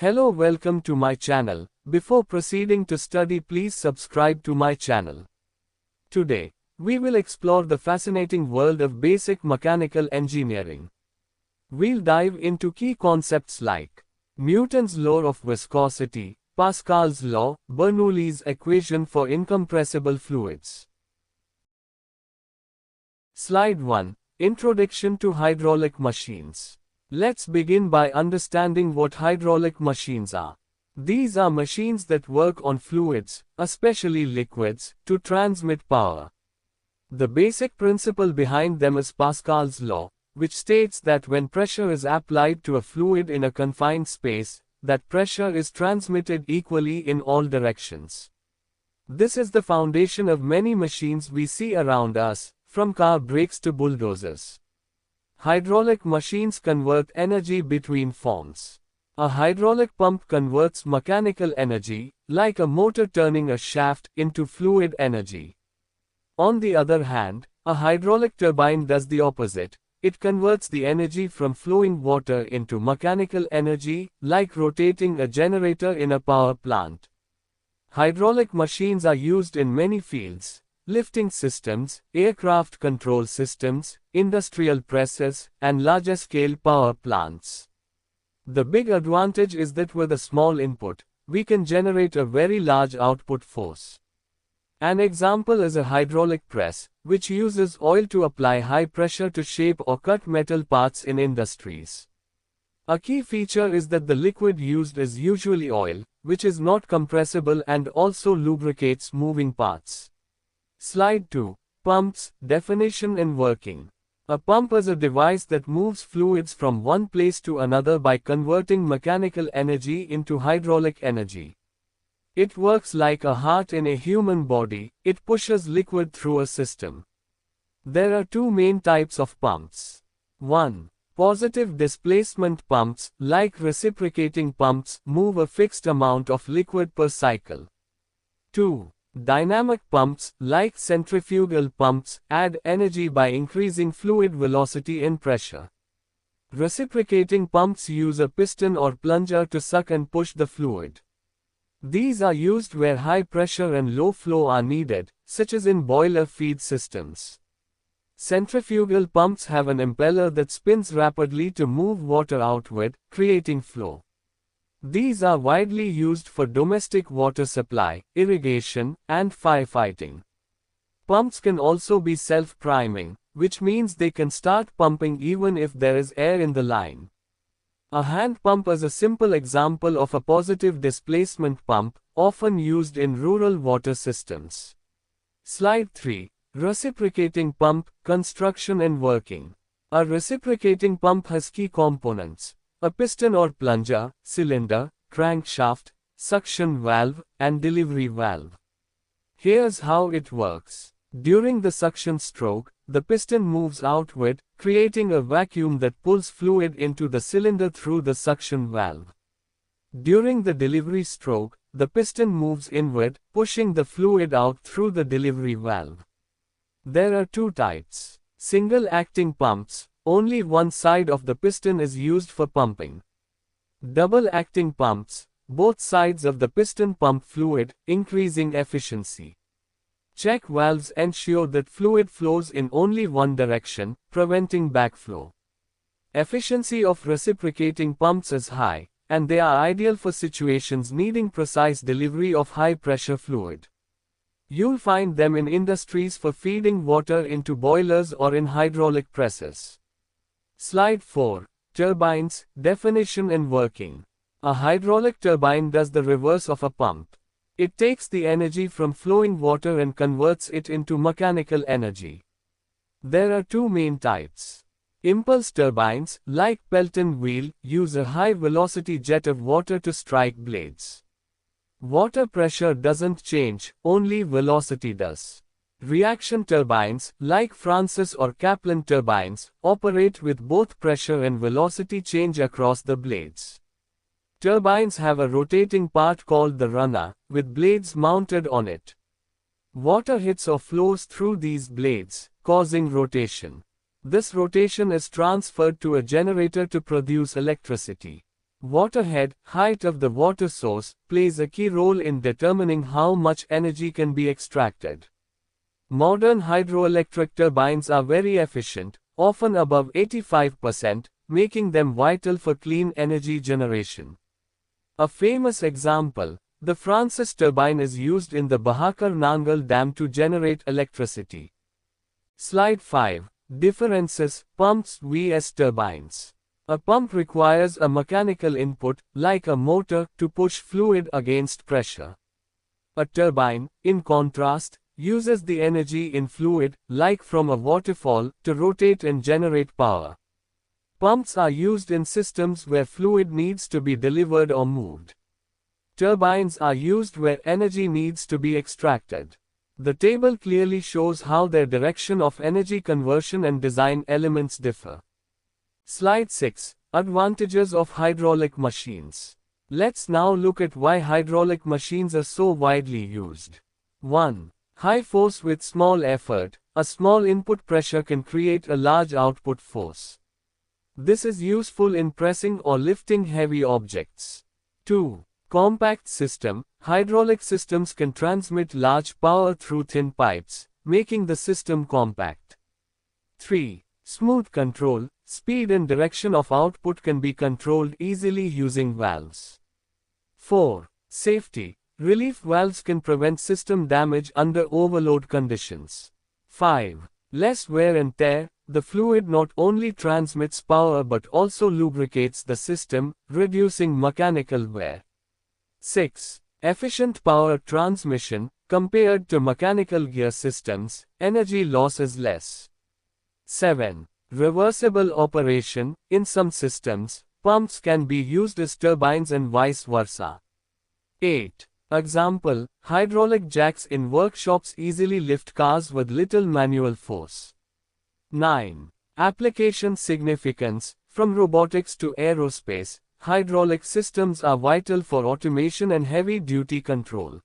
Hello, welcome to my channel. Before proceeding to study, please subscribe to my channel. Today, we will explore the fascinating world of basic mechanical engineering. We'll dive into key concepts like Newton's law of viscosity, Pascal's law, Bernoulli's equation for incompressible fluids. Slide 1. Introduction to hydraulic machines. Let's begin by understanding what hydraulic machines are. These are machines that work on fluids, especially liquids, to transmit power. The basic principle behind them is Pascal's law, which states that when pressure is applied to a fluid in a confined space, that pressure is transmitted equally in all directions. This is the foundation of many machines we see around us, from car brakes to bulldozers. Hydraulic machines convert energy between forms. A hydraulic pump converts mechanical energy, like a motor turning a shaft, into fluid energy. On the other hand, a hydraulic turbine does the opposite. It converts the energy from flowing water into mechanical energy, like rotating a generator in a power plant. Hydraulic machines are used in many fields: lifting systems, aircraft control systems, industrial presses, and larger-scale power plants. The big advantage is that with a small input, we can generate a very large output force. An example is a hydraulic press, which uses oil to apply high pressure to shape or cut metal parts in industries. A key feature is that the liquid used is usually oil, which is not compressible and also lubricates moving parts. Slide 2. Pumps, definition and working. A pump is a device that moves fluids from one place to another by converting mechanical energy into hydraulic energy. It works like a heart in a human body. It pushes liquid through a system. There are two main types of pumps. 1. Positive displacement pumps, like reciprocating pumps, move a fixed amount of liquid per cycle. 2. Dynamic pumps, like centrifugal pumps, add energy by increasing fluid velocity and pressure. Reciprocating pumps use a piston or plunger to suck and push the fluid. These are used where high pressure and low flow are needed, such as in boiler feed systems. Centrifugal pumps have an impeller that spins rapidly to move water outward, creating flow. These are widely used for domestic water supply, irrigation, and firefighting. Pumps can also be self-priming, which means they can start pumping even if there is air in the line. A hand pump is a simple example of a positive displacement pump, often used in rural water systems. Slide 3. Reciprocating pump, construction and working. A reciprocating pump has key components: a piston or plunger, cylinder, crankshaft, suction valve, and delivery valve. Here's how it works. During the suction stroke, the piston moves outward, creating a vacuum that pulls fluid into the cylinder through the suction valve. During the delivery stroke, the piston moves inward, pushing the fluid out through the delivery valve. There are two types. Single-acting pumps. Only one side of the piston is used for pumping. Double-acting pumps. Both sides of the piston pump fluid, increasing efficiency. Check valves ensure that fluid flows in only one direction, preventing backflow. Efficiency of reciprocating pumps is high, and they are ideal for situations needing precise delivery of high-pressure fluid. You'll find them in industries for feeding water into boilers or in hydraulic presses. Slide 4. Turbines, definition and working. A hydraulic turbine does the reverse of a pump. It takes the energy from flowing water and converts it into mechanical energy. There are two main types. Impulse turbines, like Pelton wheel, use a high-velocity jet of water to strike blades. Water pressure doesn't change, only velocity does. Reaction turbines, like Francis or Kaplan turbines, operate with both pressure and velocity change across the blades. Turbines have a rotating part called the runner, with blades mounted on it. Water hits or flows through these blades, causing rotation. This rotation is transferred to a generator to produce electricity. Waterhead, height of the water source, plays a key role in determining how much energy can be extracted. Modern hydroelectric turbines are very efficient, often above 85%, making them vital for clean energy generation. A famous example, the Francis turbine is used in the Bahakar Nangal Dam to generate electricity. Slide 5. Differences, pumps vs turbines. A pump requires a mechanical input, like a motor, to push fluid against pressure. A turbine, in contrast, uses the energy in fluid, like from a waterfall, to rotate and generate power. Pumps are used in systems where fluid needs to be delivered or moved. Turbines are used where energy needs to be extracted. The table clearly shows how their direction of energy conversion and design elements differ. Slide 6. Advantages of hydraulic machines. Let's now look at why hydraulic machines are so widely used. 1. High force with small effort. A small input pressure can create a large output force. This is useful in pressing or lifting heavy objects. 2. Compact system. Hydraulic systems can transmit large power through thin pipes, making the system compact. 3. Smooth control. Speed and direction of output can be controlled easily using valves. 4. Safety. Relief valves can prevent system damage under overload conditions. 5. Less wear and tear. The fluid not only transmits power but also lubricates the system, reducing mechanical wear. 6. Efficient power transmission. Compared to mechanical gear systems, energy loss is less. 7. Reversible operation. In some systems, pumps can be used as turbines and vice versa. 8. Example, hydraulic jacks in workshops easily lift cars with little manual force. 9. Application significance. From robotics to aerospace, hydraulic systems are vital for automation and heavy-duty control.